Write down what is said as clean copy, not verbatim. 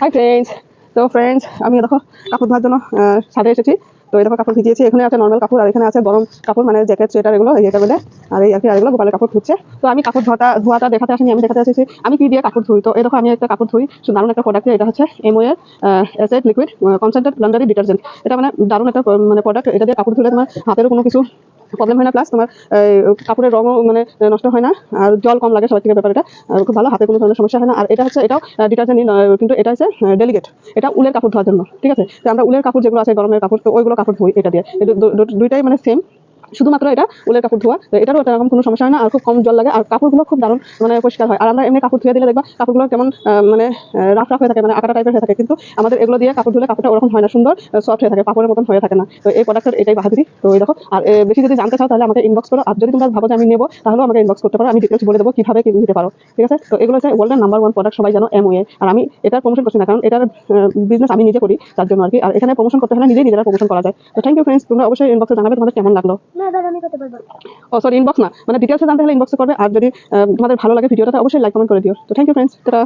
Hi friends. তো friends, আমি দেখো কাপড় ধোয়ার জন্য ছাদে এসেছি। তো এই দেখো কাপড় ভিজিয়েছি। এখানে আছে নর্মাল কাপড় আর এখানে আছে গরম কাপড়, মানে জ্যাকেট সোয়েটার এগুলো এটা বলে। আর এই আর কি, আর এগুলো গোপালের কাপড় ধুচ্ছে। তো আমি কাপড় ধোয়াটা দেখাতে আসিনি, আমি দেখাতে এসেছি আমি কি দিয়ে কাপড় ধুই। তো এই দেখো আমি একটা কাপড় ধুই, দারুণ একটা প্রোডাক্ট। এটা হচ্ছে M O A asset liquid concentrate laundry detergent. এটা মানে দারুণ একটা মানে প্রোডাক্ট। এটা দিয়ে কাপড় ধুলে তোমার হাতেরও কোনো কিছু প্রবলেম হয় না, প্লাস তোমার কাপড়ের রঙও মানে নষ্ট হয় না, আর জল কম লাগে। সবার থেকে ব্যাপার এটা খুব ভালো, হাতে কোনো ধরনের সমস্যা হয় না। আর এটা হচ্ছে, এটাও ডিটারজেন্ট, কিন্তু এটা হচ্ছে ডেলিগেট। এটা উলের কাপড় ধোয়ার জন্য, ঠিক আছে। তো আমরা উলের কাপড় যেগুলো আছে, গরমের কাপড়, তো ওইগুলো কাপড় ধুই এটা দিয়ে। দুইটাই মানে সেম, শুধুমাত্র এটা উলের কাপড় ধোয়া। তো এটারও এরকম কোনো সমস্যা হয় না, আর খুব কম জল লাগে, আর কাপড়গুলো খুব দারুণ মানে পরিষ্কার হয়। আর আমরা এমনি কাপড় ধুয়ে দিলে দেখবা কাপড়গুলো কেমন মানে রাফ রাফ হয়ে থাকে, মানে আকাটা টাইপের হয়ে থাকে। কিন্তু আমাদের এগুলো দিয়ে কাপড় ধুলে কাপড়টা ওরকম হয় না, সুন্দর সফট হয়ে থাকে, কাপড়ের মতন হয়ে থাকে না। তো এই প্রোডাক্টের এটাই বাহাদুরি। তো এই দেখো, আর বেশি যদি জানতে চাও তাহলে আমাকে ইনবক্স করো। আর যদি তোমরা ভাবো যে আমি নেবো, তাহলেও আমাকে ইনবক্স করতে পারো, আমি ডিটেলস বলে দেবো কিভাবে কি নিতে পারো, ঠিক আছে। তো এগুলো হচ্ছে ওয়ার্ল্ডের নাম্বার 1 প্রোডাক্ট, সবাই জানো, এমওএ। আর আমি এটার প্রমোশন করছি না, কারণ এটার বিজনেস আমি নিজে করি, তার জন্য আর কি। আর এখানে প্রমোশন করতে হলে নিজেরা প্রমোশন করা যায়। তো থ্যাংক ইউ ফ্রেন্ডস, তোমরা অবশ্যই ইনবক্সে জানাবে তোমাদের কেমন লাগলো। ও সরি, ইনবক্স না, মানে ডিটেলসে জানতে হলে ইনবক্সে করবে। আর যদি তোমাদের ভালো লাগে ভিডিওটা, অবশ্যই লাইক কমেন্ট করে দিও। তো থ্যাংক ইউ ফ্রেন্ডস, টাটা।